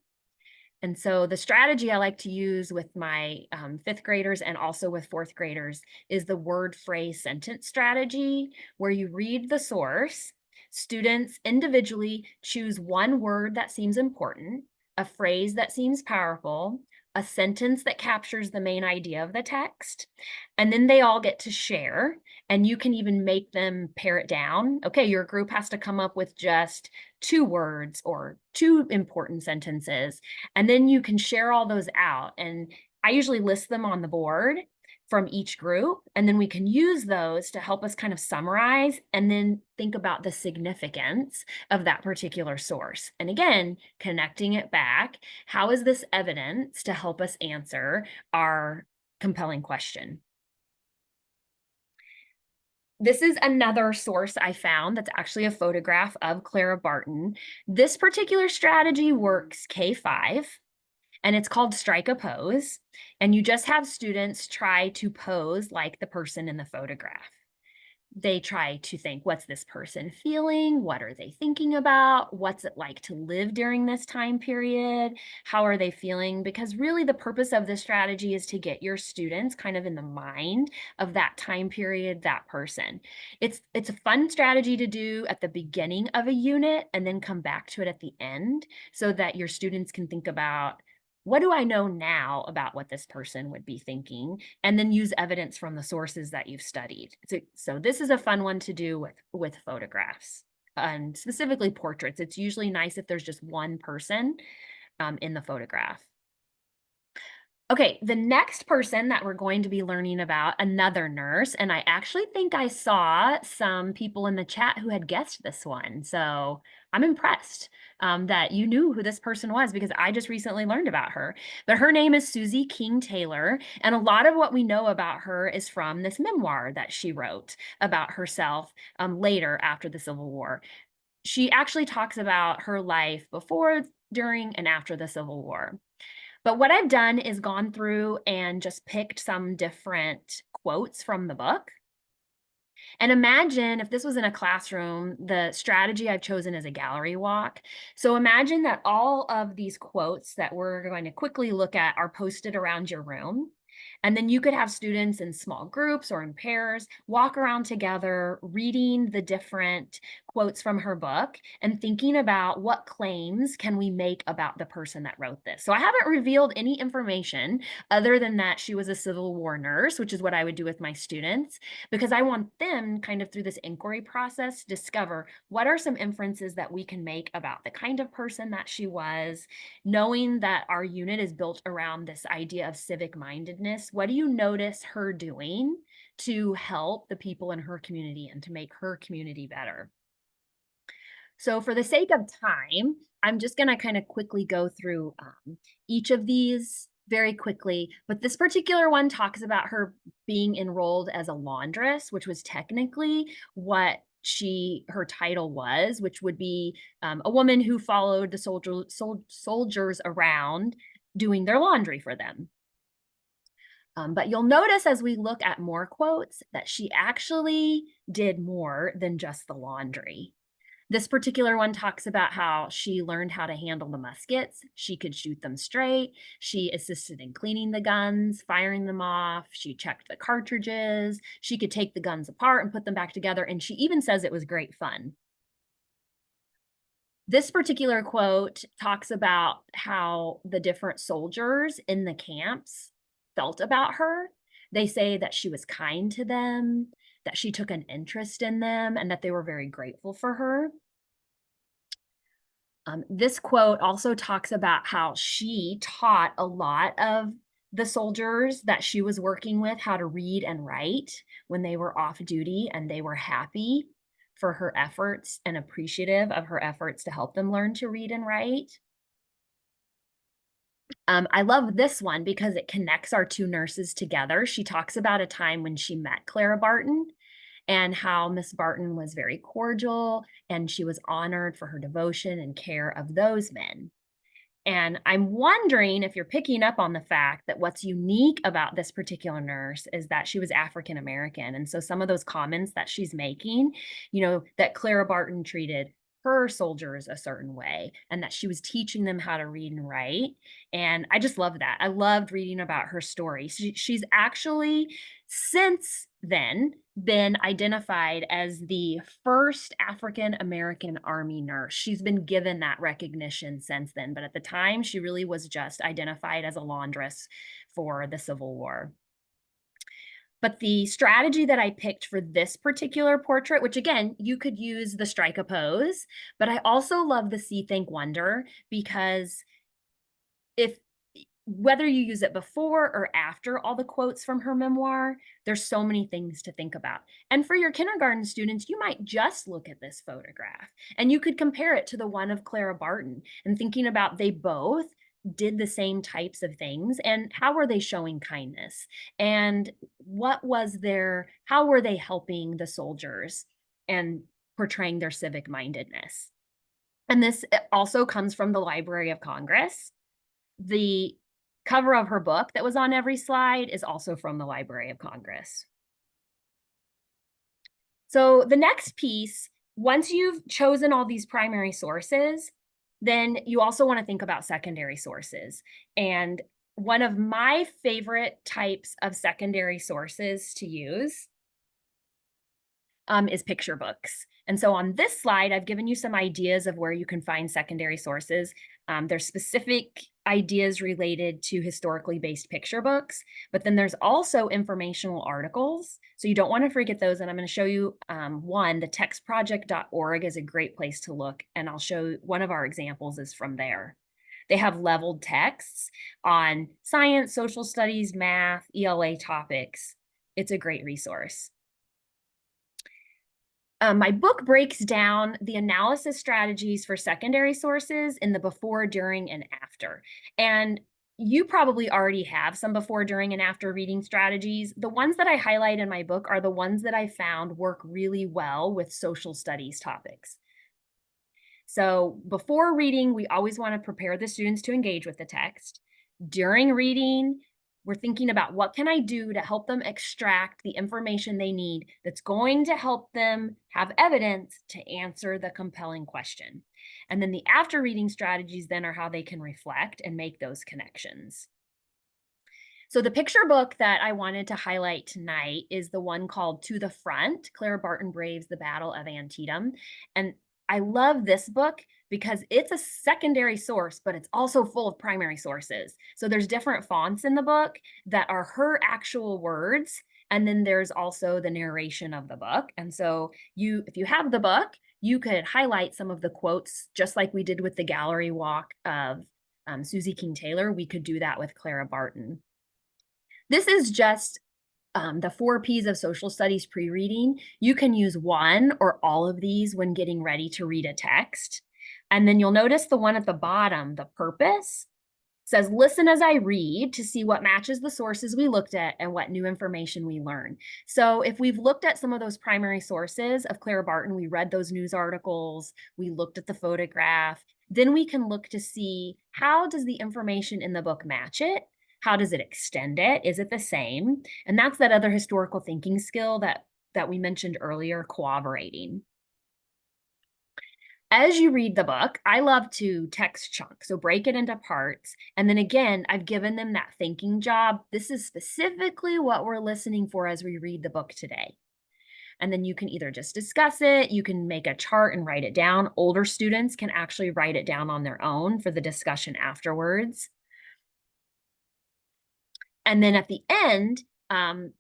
And so the strategy I like to use with my 5th graders and also with 4th graders is the word phrase sentence strategy, where you read the source. Students individually choose one word that seems important, a phrase that seems powerful, a sentence that captures the main idea of the text, and then they all get to share. And you can even make them pare it down. Okay, your group has to come up with just 2 words or 2 important sentences, and then you can share all those out. And I usually list them on the board from each group, and then we can use those to help us kind of summarize and then think about the significance of that particular source. And again, connecting it back, how is this evidence to help us answer our compelling question? This is another source I found that's actually a photograph of Clara Barton. This particular strategy works K5, and it's called strike a pose. And you just have students try to pose like the person in the photograph. They try to think, what's this person feeling? What are they thinking about? What's it like to live during this time period? How are they feeling? Because really the purpose of this strategy is to get your students kind of in the mind of that time period, that person. It's a fun strategy to do at the beginning of a unit and then come back to it at the end so that your students can think about, what do I know now about what this person would be thinking? And then use evidence from the sources that you've studied. So this is a fun one to do with photographs, and specifically portraits. It's usually nice if there's just one person in the photograph. Okay, the next person that we're going to be learning about, another nurse, and I actually think I saw some people in the chat who had guessed this one. So I'm impressed that you knew who this person was, because I just recently learned about her. But her name is Susie King Taylor, and a lot of what we know about her is from this memoir that she wrote about herself later after the Civil War. She actually talks about her life before, during, and after the Civil War. But what I've done is gone through and just picked some different quotes from the book. And imagine if this was in a classroom, the strategy I've chosen is a gallery walk. So imagine that all of these quotes that we're going to quickly look at are posted around your room. And then you could have students in small groups or in pairs walk around together, reading the different quotes from her book and thinking about what claims can we make about the person that wrote this. So I haven't revealed any information other than that she was a Civil War nurse, which is what I would do with my students, because I want them kind of through this inquiry process discover what are some inferences that we can make about the kind of person that she was, knowing that our unit is built around this idea of civic mindedness. What do you notice her doing to help the people in her community and to make her community better? So for the sake of time, I'm just going to kind of quickly go through each of these very quickly. But this particular one talks about her being enrolled as a laundress, which was technically what her title was, which would be a woman who followed the soldiers around doing their laundry for them. But you'll notice as we look at more quotes that she actually did more than just the laundry. This particular one talks about how she learned how to handle the muskets. She could shoot them straight. She assisted in cleaning the guns, firing them off. She checked the cartridges. She could take the guns apart and put them back together. And she even says it was great fun. This particular quote talks about how the different soldiers in the camps felt about her. They say that she was kind to them, that she took an interest in them, and that they were very grateful for her. This quote also talks about how she taught a lot of the soldiers that she was working with how to read and write when they were off duty, and they were happy for her efforts and appreciative of her efforts to help them learn to read and write. I love this one because it connects our two nurses together. She talks about a time when she met Clara Barton and how Miss Barton was very cordial and she was honored for her devotion and care of those men. And I'm wondering if you're picking up on the fact that what's unique about this particular nurse is that she was African American. And so some of those comments that she's making, that Clara Barton treated her soldiers a certain way and that she was teaching them how to read and write. And I just love that. I loved reading about her story. She's actually since then been identified as the first African American Army nurse. She's been given that recognition since then, but at the time, she really was just identified as a laundress for the Civil War. But the strategy that I picked for this particular portrait, which again, you could use the strike a pose, but I also love the see, think, wonder, because whether you use it before or after all the quotes from her memoir, there's so many things to think about. And for your kindergarten students, you might just look at this photograph and you could compare it to the one of Clara Barton and thinking about they both did the same types of things and how were they showing kindness and how were they helping the soldiers and portraying their civic mindedness. And this also comes from the Library of Congress. The cover of her book that was on every slide is also from the Library of Congress. So the next piece, once you've chosen all these primary sources, then you also want to think about secondary sources. And one of my favorite types of secondary sources to use is picture books. And so on this slide, I've given you some ideas of where you can find secondary sources. There's specific ideas related to historically based picture books, but then there's also informational articles. So you don't want to forget those. And I'm going to show you one, the textproject.org is a great place to look. And I'll show one of our examples is from there. They have leveled texts on science, social studies, math, ELA topics. It's a great resource. My book breaks down the analysis strategies for secondary sources in the before, during, and after. And you probably already have some before, during, and after reading strategies. The ones that I highlight in my book are the ones that I found work really well with social studies topics. So before reading, we always want to prepare the students to engage with the text. During reading, We're thinking about what can I do to help them extract the information they need that's going to help them have evidence to answer the compelling question. And then the after reading strategies then are how they can reflect and make those connections. So the picture book that I wanted to highlight tonight is the one called To the Front, Clara Barton Braves the Battle of Antietam. And I love this book because it's a secondary source, but it's also full of primary sources. So there's different fonts in the book that are her actual words. And then there's also the narration of the book. And so if you have the book, you could highlight some of the quotes, just like we did with the gallery walk of Susie King Taylor. We could do that with Clara Barton. This is just the 4 Ps of social studies pre-reading. You can use one or all of these when getting ready to read a text. And then you'll notice the one at the bottom, the purpose, says, listen as I read to see what matches the sources we looked at and what new information we learn. So if we've looked at some of those primary sources of Clara Barton, we read those news articles, we looked at the photograph, then we can look to see how does the information in the book match it? How does it extend it? Is it the same? And that's that other historical thinking skill that we mentioned earlier, corroborating. As you read the book, I love to text chunk, so break it into parts. And then again, I've given them that thinking job. This is specifically what we're listening for as we read the book today. And then you can either just discuss it, you can make a chart and write it down. Older students can actually write it down on their own for the discussion afterwards. And then at the end,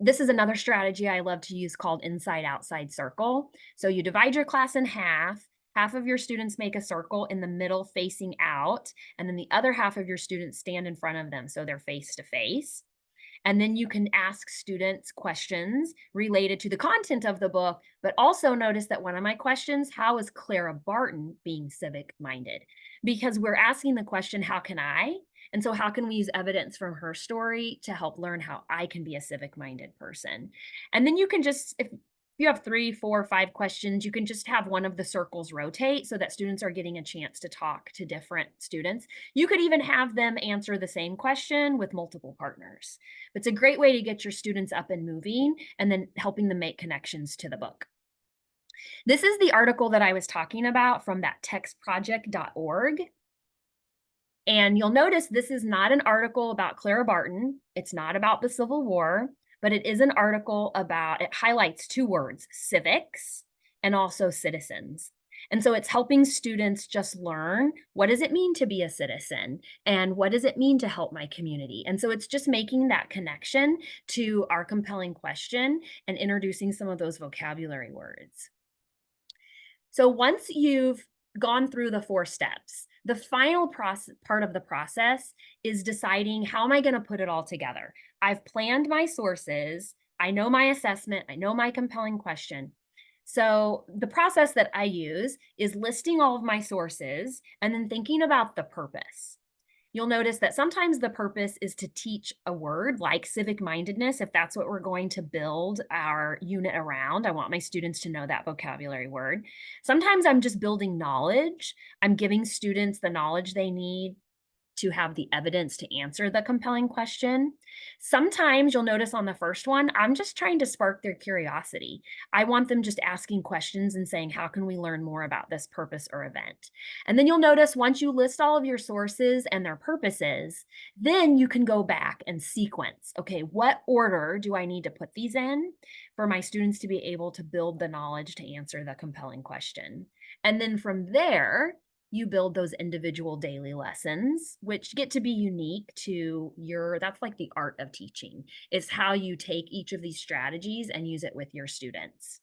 this is another strategy I love to use called inside-outside circle. So you divide your class in half. Half of your students make a circle in the middle facing out, and then the other half of your students stand in front of them so they're face to face. And then you can ask students questions related to the content of the book, but also notice that one of my questions, how is Clara Barton being civic minded? Because we're asking the question, how can I? And so how can we use evidence from her story to help learn how I can be a civic minded person? And then you can just, if you have 3, 4, 5 questions, you can just have one of the circles rotate so that students are getting a chance to talk to different students. You could even have them answer the same question with multiple partners. It's a great way to get your students up and moving and then helping them make connections to the book. This is the article that I was talking about from that textproject.org. And you'll notice this is not an article about Clara Barton. It's not about the Civil War, but it is an article about, it highlights 2 words, civics and also citizens. And so it's helping students just learn, what does it mean to be a citizen? And what does it mean to help my community? And so it's just making that connection to our compelling question and introducing some of those vocabulary words. So once you've gone through the 4 steps, the final part of the process is deciding, how am I going to put it all together? I've planned my sources. I know my assessment. I know my compelling question. So the process that I use is listing all of my sources and then thinking about the purpose. You'll notice that sometimes the purpose is to teach a word like civic mindedness, if that's what we're going to build our unit around. I want my students to know that vocabulary word. Sometimes I'm just building knowledge. I'm giving students the knowledge they need to have the evidence to answer the compelling question. Sometimes you'll notice on the first one, I'm just trying to spark their curiosity. I want them just asking questions and saying, how can we learn more about this purpose or event? And then you'll notice once you list all of your sources and their purposes, then you can go back and sequence. Okay, what order do I need to put these in for my students to be able to build the knowledge to answer the compelling question? And then from there, you build those individual daily lessons, which get to be unique to that's like the art of teaching, is how you take each of these strategies and use it with your students.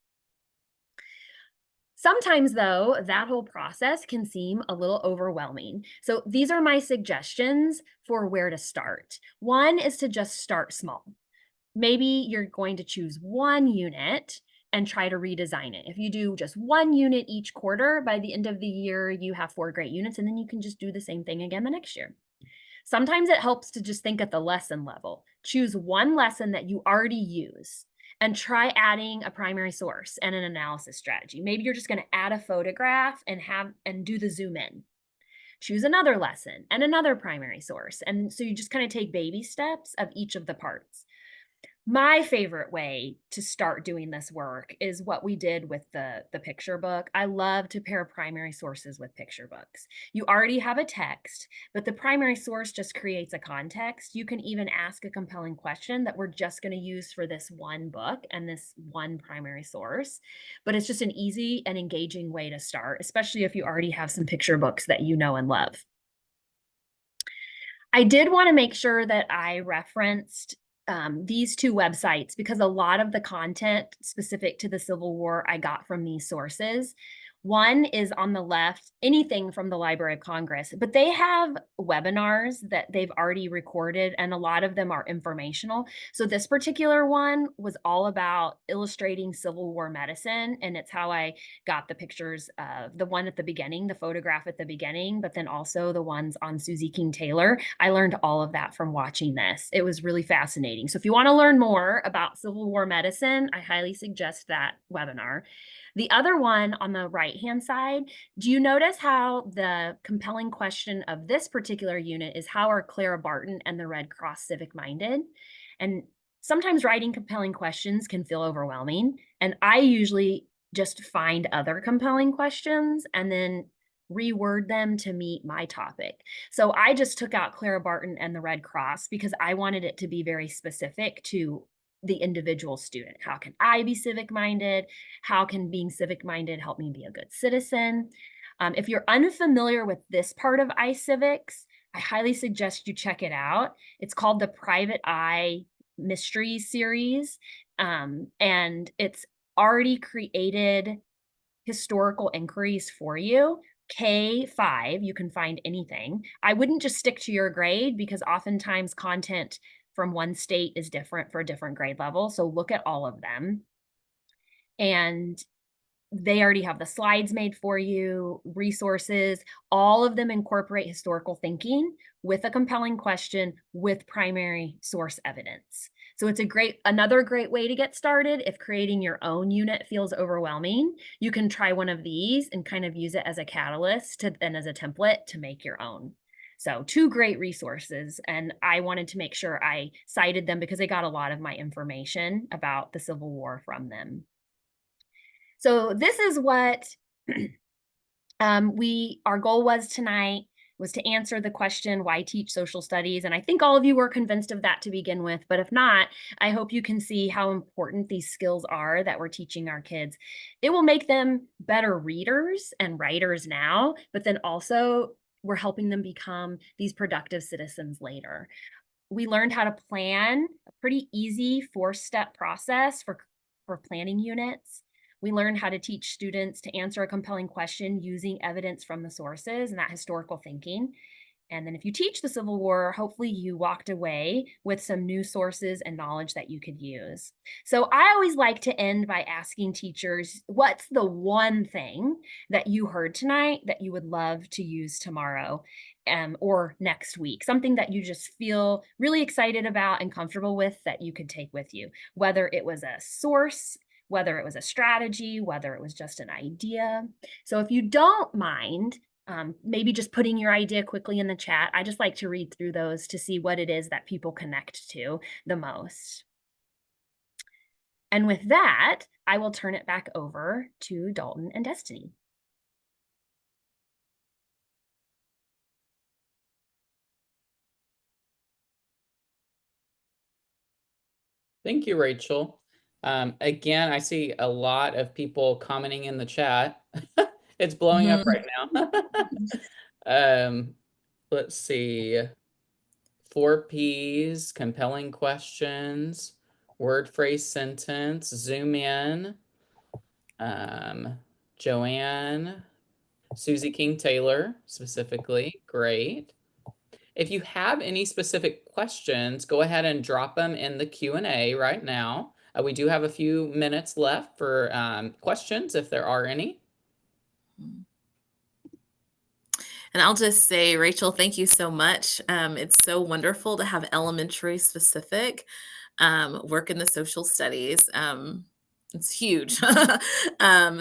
Sometimes though, that whole process can seem a little overwhelming. So these are my suggestions for where to start. One is to just start small. Maybe you're going to choose 1 unit and try to redesign it. If you do just 1 unit each quarter, by the end of the year, you have 4 great units, and then you can just do the same thing again the next year. Sometimes it helps to just think at the lesson level. Choose 1 lesson that you already use and try adding a primary source and an analysis strategy. Maybe you're just going to add a photograph and do the zoom in. choose another lesson and another primary source. And so you just kind of take baby steps of each of the parts. My favorite way to start doing this work is what we did with the picture book. I love to pair primary sources with picture books. You already have a text, but the primary source just creates a context. You can even ask a compelling question that we're just going to use for this one book and this one primary source. But it's just an easy and engaging way to start, especially if you already have some picture books that you know and love. I did want to make sure that I referenced these two websites because a lot of the content specific to the Civil War I got from these sources. One is on the left, anything from the Library of Congress, but they have webinars that they've already recorded, and a lot of them are informational. So this particular one was all about illustrating Civil War medicine, and it's how I got the pictures of the one at the beginning, the photograph at the beginning, but then also the ones on Susie King Taylor. I learned all of that from watching this. It was really fascinating. So if you want to learn more about Civil War medicine, I highly suggest that webinar. The other one on the right-hand side, do you notice how the compelling question of this particular unit is how are Clara Barton and the Red Cross civic minded? And sometimes writing compelling questions can feel overwhelming. And I usually just find other compelling questions and then reword them to meet my topic. So I just took out Clara Barton and the Red Cross because I wanted it to be very specific to the individual student. How can I be civic minded? How can being civic minded help me be a good citizen? If you're unfamiliar with this part of iCivics, I highly suggest you check it out. It's called the Private Eye Mystery Series, and it's already created historical inquiries for you. K5, you can find anything. I wouldn't just stick to your grade because oftentimes content from one state is different for a different grade level. So look at all of them. And they already have the slides made for you, resources. All of them incorporate historical thinking with a compelling question with primary source evidence. So it's another great way to get started. If creating your own unit feels overwhelming, you can try one of these and kind of use it as a catalyst and as a template to make your own. So two great resources, and I wanted to make sure I cited them because I got a lot of my information about the Civil War from them. So this is what our goal was tonight, was to answer the question, why teach social studies? And I think all of you were convinced of that to begin with, but if not, I hope you can see how important these skills are that we're teaching our kids. It will make them better readers and writers now, but then also we're helping them become these productive citizens later. We learned how to plan a pretty easy 4-step process for planning units. We learned how to teach students to answer a compelling question using evidence from the sources and that historical thinking. And then if you teach the Civil War, hopefully you walked away with some new sources and knowledge that you could use. So I always like to end by asking teachers, what's the one thing that you heard tonight that you would love to use tomorrow or next week? Something that you just feel really excited about and comfortable with that you could take with you, whether it was a source, whether it was a strategy, whether it was just an idea. So if you don't mind, maybe just putting your idea quickly in the chat. I just like to read through those to see what it is that people connect to the most. And with that, I will turn it back over to Dalton and Destiny. Thank you, Rachel. Again, I see a lot of people commenting in the chat. It's blowing up right now. Let's see. 4 Ps, compelling questions, word, phrase, sentence, zoom in. Joanne, Susie King Taylor specifically, great. If you have any specific questions, go ahead and drop them in the Q&A right now. We do have a few minutes left for questions if there are any. And I'll just say, Rachel, thank you so much. It's so wonderful to have elementary specific work in the social studies. It's huge.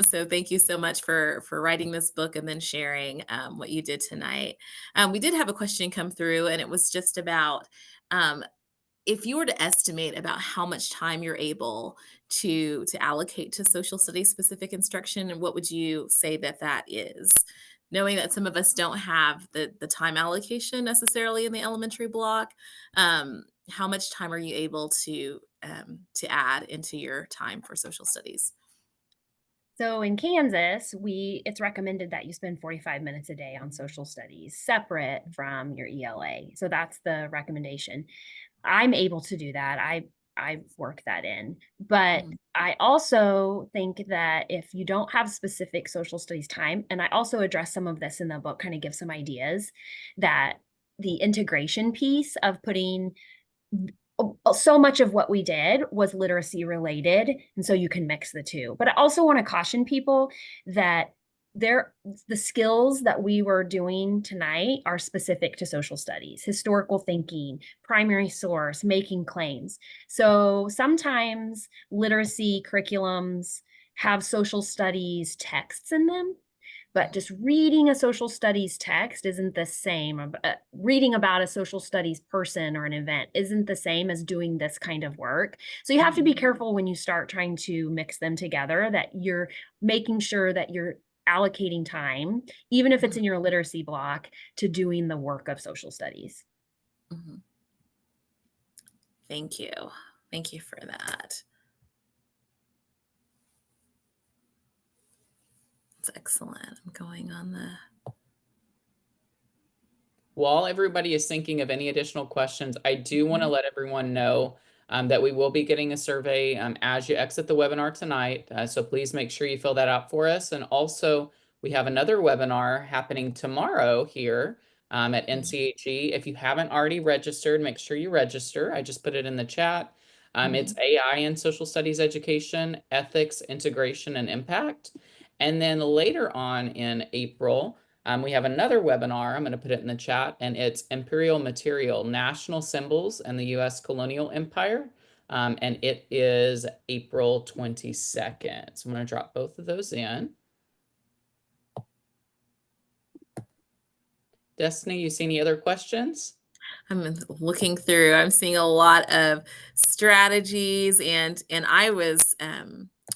So thank you so much for writing this book and then sharing what you did tonight. We did have a question come through, and it was just about um, if you were to estimate about how much time you're able to allocate to social studies specific instruction, and what would you say that that is? Knowing that some of us don't have the time allocation necessarily in the elementary block, how much time are you able to add into your time for social studies? So in Kansas, it's recommended that you spend 45 minutes a day on social studies separate from your ELA. So that's the recommendation. I'm able to do that. I work that in. But Mhm, I also think that if you don't have specific social studies time, and I also address some of this in the book, kind of give some ideas that the integration piece of putting so much of what we did was literacy related, and so you can mix the two. But I also want to caution people that there the skills that we were doing tonight are specific to social studies, historical thinking, primary source, making claims. So sometimes literacy curriculums have social studies texts in them, but just reading a social studies text isn't the same. Reading about a social studies person or an event isn't the same as doing this kind of work. So you have to be mhm, careful when you start trying to mix them together, that you're making sure that you're allocating time, even if it's mhm, in your literacy block, to doing the work of social studies. mhm. Thank you. Thank you for that. It's excellent. I'm going on the While everybody is thinking of any additional questions, I do want to let everyone know that we will be getting a survey as you exit the webinar tonight. So please make sure you fill that out for us. And also, we have another webinar happening tomorrow here at Mhm, NCHE. If you haven't already registered, make sure you register. I just put it in the chat. It's mhm. AI in social studies education, ethics, integration, and impact. And then later on in April, we have another webinar, I'm going to put it in the chat, and it's Imperial Material, National Symbols and the U.S. Colonial Empire. And it is April 22nd. So I'm going to drop both of those in. Destiny, you see any other questions? I'm looking through. I'm seeing a lot of strategies, and I was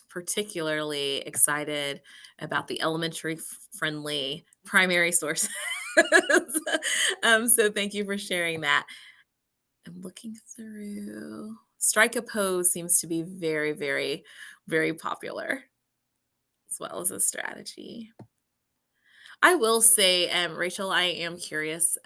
particularly excited about the elementary friendly primary sources. So thank you for sharing that. I'm looking through. Strike a pose seems to be very, very, very popular as well as a strategy. I will say, Rachel, I am curious.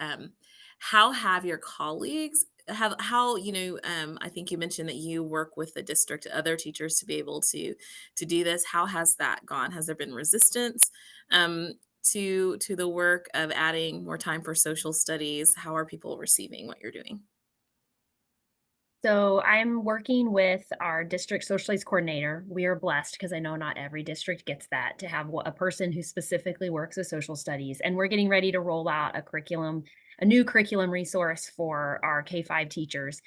How have your colleagues have how I think you mentioned that you work with the district other teachers to be able to do this. How has that gone? Has there been resistance to the work of adding more time for social studies? How are people receiving what you're doing? So I'm working with our district social studies coordinator. We are blessed because I know not every district gets that, to have a person who specifically works with social studies. And we're getting ready to roll out a new curriculum resource for our K-5 teachers.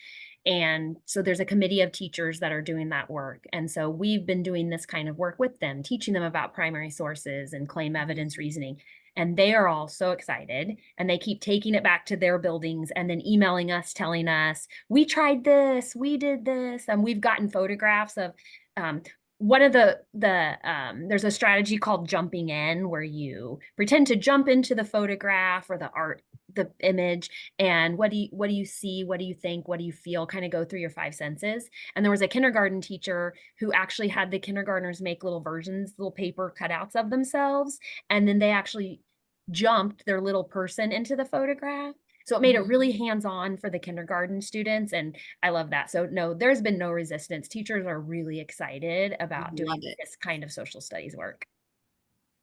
And so there's a committee of teachers that are doing that work. And so we've been doing this kind of work with them, teaching them about primary sources and claim Mhm. evidence reasoning. And they are all so excited, and they keep taking it back to their buildings and then emailing us, telling us, we tried this, we did this, and we've gotten photographs of um, one of there's a strategy called jumping in, where you pretend to jump into the photograph or the image, and what do you see, what do you think, what do you feel, kind of go through your five senses. And there was a kindergarten teacher who actually had the kindergartners make little versions, little paper cutouts of themselves, and then they actually jumped their little person into the photograph. So it made it Mhm. really hands-on for the kindergarten students, and I love that. So no, there's been no resistance. Teachers are really excited I about love doing it. this kind of social studies work.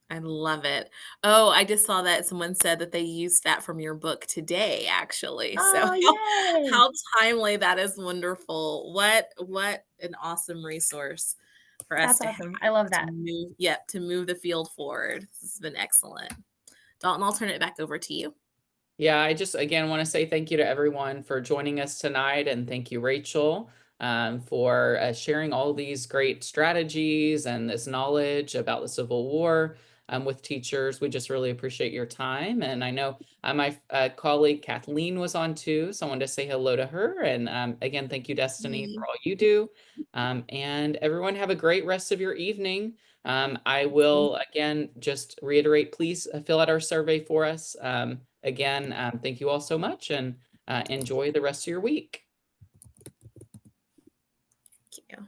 I love it. Oh, I just saw that someone said that they used that from your book today, actually. So Oh, yay! how timely. That is wonderful. What an awesome resource for us That's to have awesome. I love to that. move, yep, to move the field forward. This has been excellent. Dalton, I'll turn it back over to you. Yeah, I just again want to say thank you to everyone for joining us tonight, and thank you, Rachel. for sharing all these great strategies and this knowledge about the Civil War with teachers. We just really appreciate your time. And I know my colleague Kathleen was on too, so I wanted to say hello to her. And again, thank you, Destiny, for all you do. And everyone have a great rest of your evening. I will again just reiterate, please fill out our survey for us. Again, thank you all so much, and enjoy the rest of your week. Thank you.